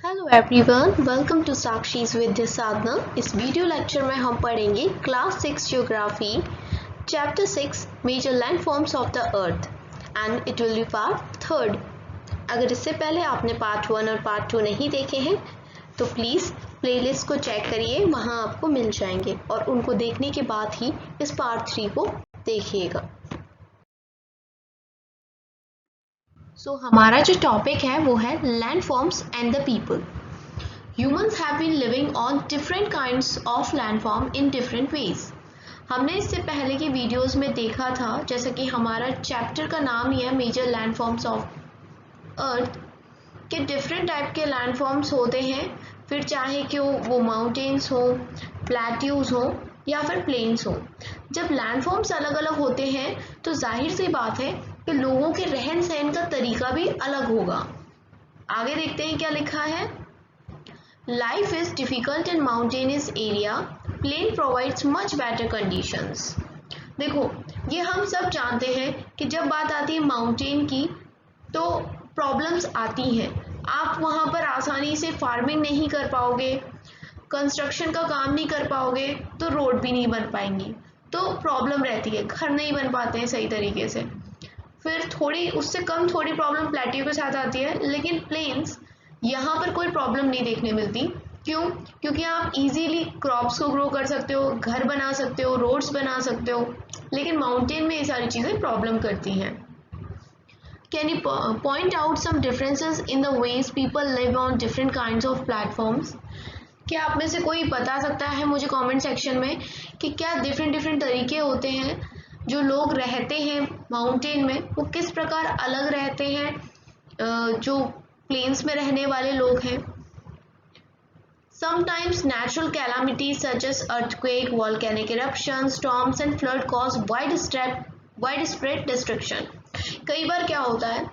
Hello everyone, welcome to Sakshi's Vidya Sadhana. इस video lecture में हम पढ़ेंगे class 6 geography chapter 6 major landforms of the earth and it will be part 3। अगर इससे पहले आपने पार्ट 1 और पार्ट 2 नहीं देखे हैं तो प्लीज़ प्लेलिस्ट को चेक करिए, वहाँ आपको मिल जाएंगे और उनको देखने के बाद ही इस पार्ट 3 को देखिएगा। हमारा जो टॉपिक है वो है land forms and the people. Humans have been living on different kinds of landform in different ways. हमने इससे पहले की वीडियोस में देखा था, जैसे कि हमारा चैप्टर का नाम ही है मेजर लैंडफॉर्म्स ऑफ अर्थ, के डिफरेंट टाइप के लैंडफॉर्म्स होते हैं, फिर चाहे कि वो माउंटेन्स हो, प्लेट्यूज हो या फिर प्लेन्स हो। जब लैंडफॉर्म्स अलग अलग होते हैं तो जाहिर सी बात है कि लोगों के रहन सहन का तरीका भी अलग होगा। आगे देखते हैं क्या लिखा है। Life is difficult in mountainous area. Plain provides much better conditions. देखो, ये हम सब जानते हैं कि जब बात आती है माउंटेन की तो प्रॉब्लम्स आती हैं। आप वहाँ पर आसानी से फार्मिंग नहीं कर पाओगे, कंस्ट्रक्शन का काम नहीं कर पाओगे, तो रोड भी नहीं बन पाएंगी, तो प्रॉब्लम रहती है, घर नहीं बन पाते हैं सही तरीके से। फिर थोड़ी उससे कम थोड़ी प्रॉब्लम प्लेट्यू के साथ आती है, लेकिन प्लेन्स यहाँ पर कोई प्रॉब्लम नहीं देखने मिलती। क्यों? क्योंकि आप इजीली क्रॉप्स को ग्रो कर सकते हो, घर बना सकते हो, रोड्स बना सकते हो, लेकिन माउंटेन में ये सारी चीज़ें प्रॉब्लम करती हैं। Can you point out some differences in the ways people live on different kinds of platforms? क्या आप में से कोई बता सकता है मुझे कमेंट सेक्शन में कि क्या डिफरेंट तरीके होते हैं जो लोग रहते हैं माउंटेन में, वो किस प्रकार अलग रहते हैं जो प्लेन्स में रहने वाले लोग हैं। Sometimes natural calamities such as earthquake, volcanic eruption, storms and flood cause widespread destruction. कई बार क्या होता है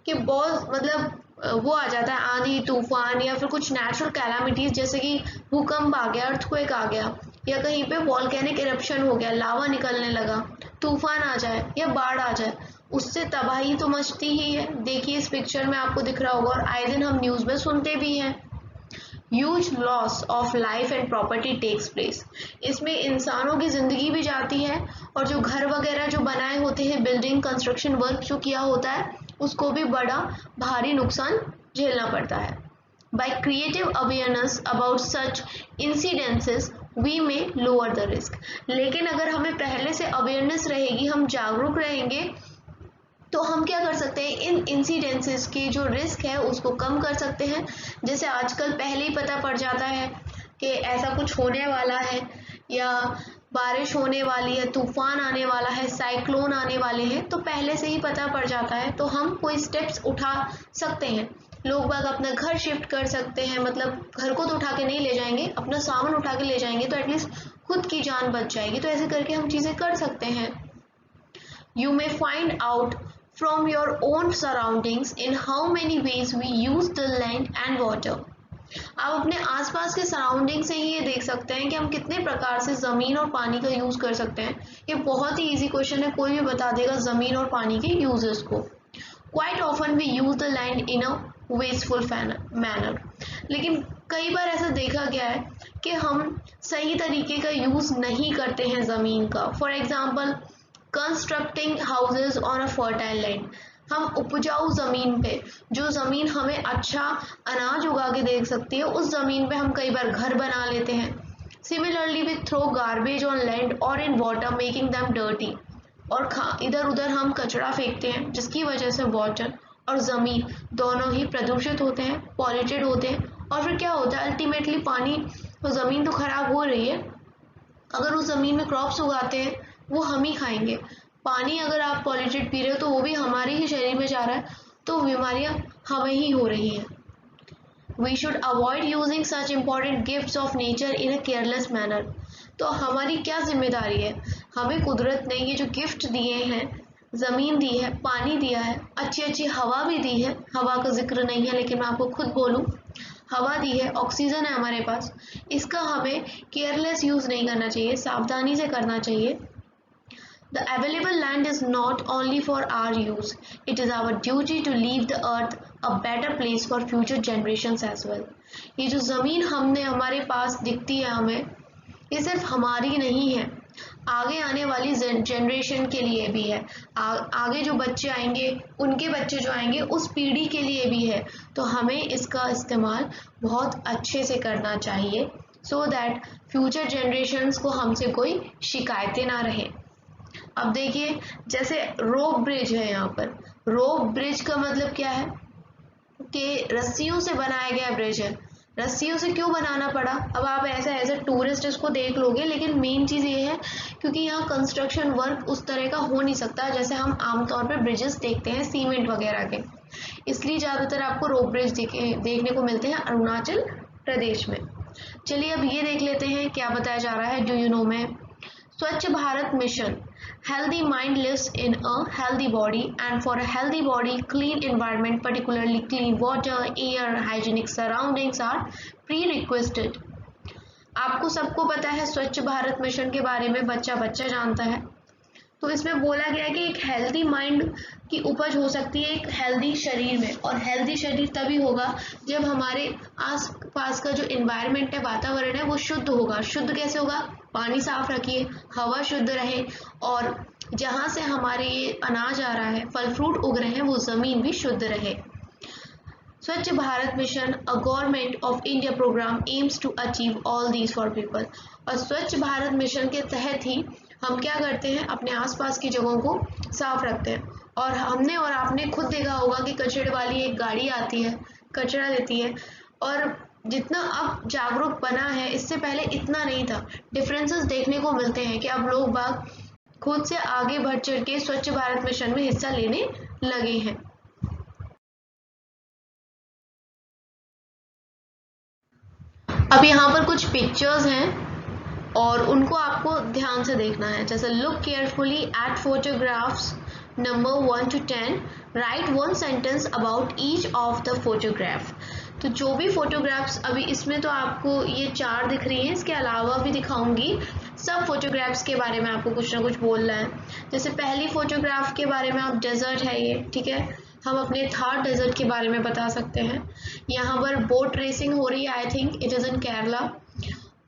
कि बहुत वो आ जाता है आंधी तूफान या फिर कुछ नेचुरल कैलामिटीज, जैसे कि भूकंप आ गया, अर्थक्वेक आ गया, या कहीं पे वॉल्केनिक इरप्शन हो गया, लावा निकलने लगा, तूफान आ जाए या बाढ़ आ जाए, उससे तबाही तो मचती ही है। देखिए इस पिक्चर में आपको दिख रहा होगा और आए दिन हम न्यूज़ में सुनते भी हैं। Huge loss of life and property takes place. इसमें इंसानों की ज़िंदगी भी जाती है और जो घर वगैरह जो बनाए होते हैं, बिल्डिंग कंस्ट्रक्शन वर्क जो किया होता है, उसको भी बड़ा भारी नुकसान झेलना पड़ता है। By creative awareness about such incidences, we may lower the risk. लेकिन अगर हमें पहले से अवेयरनेस रहेगी, हम जागरूक रहेंगे, तो हम क्या कर सकते हैं, इन इंसिडेंसेस की जो रिस्क है उसको कम कर सकते हैं। जैसे आजकल पहले ही पता पड़ जाता है कि ऐसा कुछ होने वाला है, या बारिश होने वाली है, तूफान आने वाला है, साइक्लोन आने वाले हैं, तो पहले से ही पता पड़ जाता है, तो हम कोई स्टेप्स उठा सकते हैं। लोग बाग अपना घर शिफ्ट कर सकते हैं, मतलब घर को तो उठा के नहीं ले जाएंगे, अपना सामान उठा के ले जाएंगे, तो एटलीस्ट खुद की जान बच जाएगी। तो ऐसे करके हम चीज़ें कर सकते हैं। You may find out from your own surroundings in how many ways we use the land and water. आप अपने आसपास के सराउंडिंग से ही ये देख सकते हैं कि हम कितने प्रकार से ज़मीन और पानी का यूज़ कर सकते हैं। ये बहुत ही इजी क्वेश्चन है, कोई भी बता देगा ज़मीन और पानी के यूजेस को। Quite often we use the land in a wasteful manner. लेकिन कई बार ऐसा देखा गया है कि हम सही तरीके का यूज़ नहीं करते हैं ज़मीन का। For example constructing houses on a fertile land. हम उपजाऊ ज़मीन पे, जो ज़मीन हमें अच्छा अनाज उगा के दे सकती है, उस ज़मीन पे हम कई बार घर बना लेते हैं। Similarly we throw garbage on land और in water making them dirty. और इधर उधर हम कचरा फेंकते हैं, जिसकी वजह से वाटर और ज़मीन दोनों ही प्रदूषित होते हैं, पॉल्यूटेड होते हैं। और फिर क्या होता है, अल्टीमेटली पानी तो ज़मीन तो ख़राब हो रही है, अगर उस ज़मीन में क्रॉप्स उगाते हैं वो हम ही खाएंगे। पानी अगर आप पॉल्यूटेड पी रहे हो तो वो भी हमारे ही शरीर में जा रहा है, तो बीमारियां हमें ही हो रही हैं। We should avoid using such important gifts of nature in a careless manner. तो हमारी क्या जिम्मेदारी है, हमें कुदरत ने ये जो गिफ्ट दिए हैं, ज़मीन दी है, पानी दिया है, अच्छी अच्छी हवा भी दी है, हवा का जिक्र नहीं है लेकिन मैं आपको खुद बोलूँ, हवा दी है, ऑक्सीजन है हमारे पास, इसका हमें केयरलेस यूज़ नहीं करना चाहिए, सावधानी से करना चाहिए। The available land is not only for our use, it is our duty to leave the earth a better place for future generations as well. ये जो ज़मीन हमने हमारे पास दिखती है हमें, ये सिर्फ हमारी नहीं है, आगे आने वाली जनरेशन के लिए भी है। आगे जो बच्चे आएंगे, उनके बच्चे जो आएंगे, उस पीढ़ी के लिए भी है। तो हमें इसका इस्तेमाल बहुत अच्छे से करना चाहिए, सो दैट फ्यूचर जनरेशन्स को हमसे कोई शिकायतें ना रहें। अब देखिए, जैसे रोप ब्रिज है, यहाँ पर रोप ब्रिज का मतलब क्या है कि रस्सियों से बनाया गया ब्रिज है। रस्सियों से क्यों बनाना पड़ा? अब आप ऐसा एज अ टूरिस्ट इसको देख लोगे, लेकिन मेन चीज़ ये है क्योंकि यहाँ कंस्ट्रक्शन वर्क उस तरह का हो नहीं सकता जैसे हम आमतौर पर ब्रिजेस देखते हैं सीमेंट वगैरह के, इसलिए ज़्यादातर आपको रोप ब्रिज देखने को मिलते हैं अरुणाचल प्रदेश में। चलिए अब ये देख लेते हैं क्या बताया जा रहा है डू यू नो में। स्वच्छ Bharat mission, healthy mind lives in a healthy body, and for a healthy body, clean environment, particularly clean water, air, hygienic surroundings are prerequisite. आपको सबको पता है स्वच्छ भारत मिशन के बारे में, बच्चा बच्चा जानता है। तो इसमें बोला गया है कि एक हेल्दी माइंड की उपज हो सकती है एक हेल्दी शरीर में, और हेल्दी शरीर तभी होगा जब हमारे आस पास का जो एनवायरनमेंट है, वातावरण है, वो शुद्ध होगा। शुद्ध कैसे होगा? पानी साफ रखिए, हवा शुद्ध रहे, और जहाँ से हमारे ये अनाज आ रहा है, फल फ्रूट उग रहे हैं, वो ज़मीन भी शुद्ध रहे। Swachh Bharat mission, a government of India programme, aims to achieve all these for people. और स्वच्छ भारत मिशन के तहत ही हम क्या करते हैं, अपने आसपास की जगहों को साफ रखते हैं। और हमने और आपने खुद देखा होगा कि कचरे वाली एक गाड़ी आती है, कचरा देती है, और जितना अब जागरूक बना है, इससे पहले इतना नहीं था। डिफरेंसेस देखने को मिलते हैं कि अब लोग बाग खुद से आगे बढ़ चढ़ के स्वच्छ भारत मिशन में हिस्सा लेने लगे हैं। अब यहाँ पर कुछ पिक्चर्स हैं और उनको आपको ध्यान से देखना है। जैसे look carefully at photographs number 1 to 10, right 1 sentence about each of the photograph. तो जो भी फोटोग्राफ्स अभी इसमें तो आपको ये 4 दिख रही हैं, इसके अलावा भी दिखाऊंगी। सब फोटोग्राफ्स के बारे में आपको कुछ ना कुछ बोलना है। जैसे पहली फोटोग्राफ के बारे में, आप डेजर्ट है ये, ठीक है, हम अपने थार डेजर्ट के बारे में बता सकते हैं। यहाँ पर बोट रेसिंग हो रही है, I think it is in Kerala,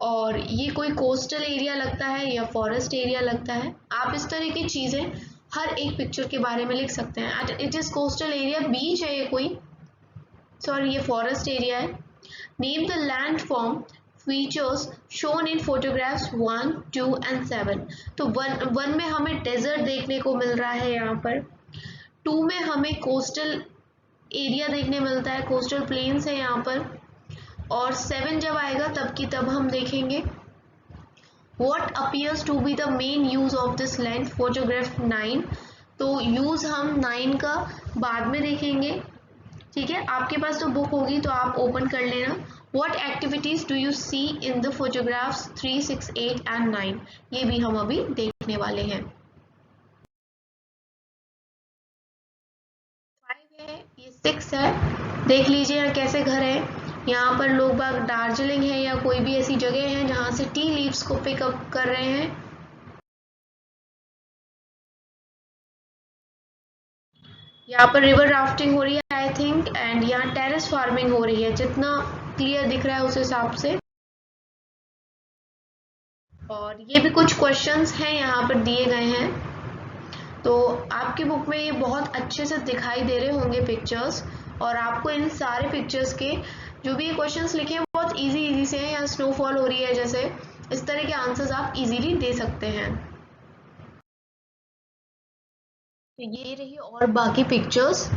और ये कोई कोस्टल एरिया लगता है या फॉरेस्ट एरिया लगता है। आप इस तरह की चीज़ें हर एक पिक्चर के बारे में लिख सकते हैं। इट इज़ कोस्टल एरिया, बीच है ये कोई, सॉरी ये फॉरेस्ट एरिया है। Name the land form features shown in photographs 1, 2 and 7। तो वन में हमें डेजर्ट देखने को मिल रहा है, यहाँ पर 2 में हमें कोस्टल एरिया देखने मिलता है, कोस्टल प्लेन्स है यहाँ पर, और 7 जब आएगा तब की तब हम देखेंगे What appears to be the main use of this land, photograph 9। तो यूज़ हम 9 का बाद में देखेंगे, ठीक है। आपके पास तो बुक होगी तो आप ओपन कर लेना। What activities do you see in the photographs 3, 6, 8 and 9? ये भी हम अभी देखने वाले हैं। 5 है, ये 6 है, देख लीजिए यहाँ कैसे घर है। यहाँ पर लोग बाग दार्जिलिंग है या कोई भी ऐसी जगह है जहाँ से टी लीव्स को पिकअप कर रहे हैं। यहाँ पर रिवर राफ्टिंग हो रही है आई थिंक, एंड यहाँ टेरेस फार्मिंग हो रही है, जितना क्लियर दिख रहा है उस हिसाब से। और ये भी कुछ क्वेश्चंस हैं यहाँ पर दिए गए हैं, तो आपकी बुक में ये बहुत अच्छे से दिखाई दे रहे होंगे पिक्चर्स, और आपको इन सारे पिक्चर्स के जो भी क्वेश्चंस लिखे हैं बहुत इजी से हैं। यहाँ स्नोफॉल हो रही है, जैसे इस तरह के आंसर्स आप इजीली दे सकते हैं। तो ये रही और बाकी पिक्चर्स,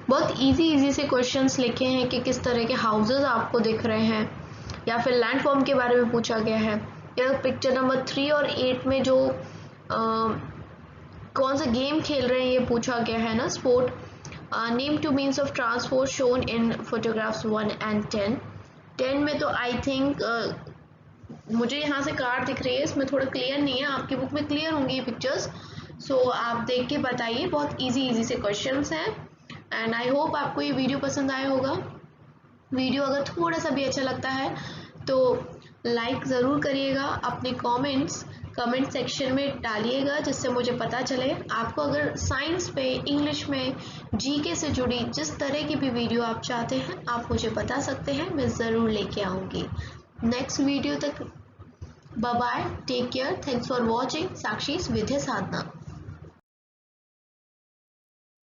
बहुत इजी से क्वेश्चंस लिखे हैं कि किस तरह के हाउसेस आपको दिख रहे हैं, या फिर लैंडफॉर्म के बारे में पूछा गया है, या पिक्चर नंबर 3 और 8 में जो कौन सा गेम खेल रहे हैं ये पूछा गया है ना, sport. Name 2 means of transport shown in photographs 1 and 10। 10 में तो आई थिंक मुझे यहाँ से कार दिख रही है, इसमें थोड़ा क्लियर नहीं है, आपकी बुक में क्लियर होंगी ये पिक्चर्स, सो आप देख के बताइए। बहुत इजी से क्वेश्चंस हैं, एंड आई होप आपको ये वीडियो पसंद आया होगा। वीडियो अगर थोड़ा सा भी अच्छा लगता है तो लाइक ज़रूर करिएगा, अपने कमेंट्स कमेंट सेक्शन में डालिएगा, जिससे मुझे पता चले। आपको अगर साइंस पे, इंग्लिश में, जीके से जुड़ी जिस तरह की भी वीडियो आप चाहते हैं आप मुझे बता सकते हैं, मैं ज़रूर लेके आऊँगी। नेक्स्ट वीडियो तक bye bye, take care, thanks for watching Sakshi's Vidya Sadhana.